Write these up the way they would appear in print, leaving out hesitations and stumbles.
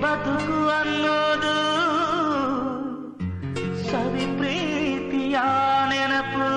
ಬದುಕು ಅನ್ನೋದು ಸವಿ ಪ್ರೀತಿಯ ನೆನಪು.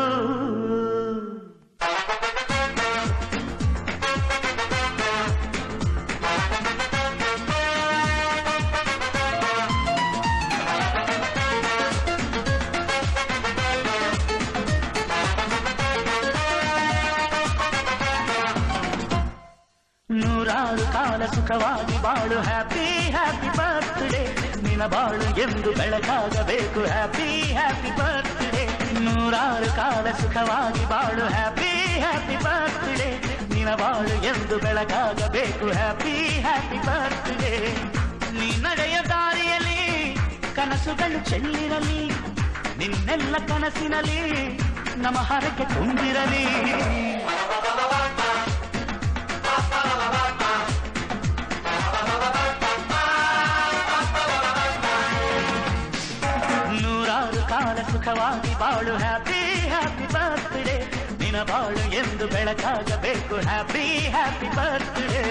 ನೂರಾರು ಕಾಲ ಸುಖವಾಗಿ ಬಾಳು ಹ್ಯಾಪಿ ಹ್ಯಾಪಿ ಬರ್ತ್ಡೇ. ನಿನ್ನ ಬಾಳು ಎಂದು ಬೆಳಕಾಗಬೇಕು ಹ್ಯಾಪಿ ಹ್ಯಾಪಿ ಬರ್ತ್ಡೇ. ನೂರಾರು ಕಾಲ ಸುಖವಾಗಿ ಬಾಳು ಹ್ಯಾಪಿ ಹ್ಯಾಪಿ ಬರ್ತ್ಡೇ. ನಿನ್ನ ಬಾಳು ಎಂದು ಬೆಳಕಾಗಬೇಕು ಹ್ಯಾಪಿ ಹ್ಯಾಪಿ ಬರ್ತ್ಡೇ. ನೀ ನಡೆಯ ದಾರಿಯಲ್ಲಿ ಕನಸುಗಳು ಚೆಲ್ಲಿರಲಿ, ನಿನ್ನೆಲ್ಲ ಕನಸಿನಲ್ಲಿ ನಮ್ಮ ಹರಕೆ ತುಂಬಿರಲಿ. ಕಾಲ ಸುಖವಾಗಿ ಬಾಳು ಹ್ಯಾಪಿ ಹ್ಯಾಪಿ ಬರ್ತ್ಡೇ. ನಿನ್ನ ಬಾಳು ಎಂದು ಬೆಳಕಾಗಬೇಕು ಹ್ಯಾಪಿ ಹ್ಯಾಪಿ ಬರ್ತ್ಡೇ.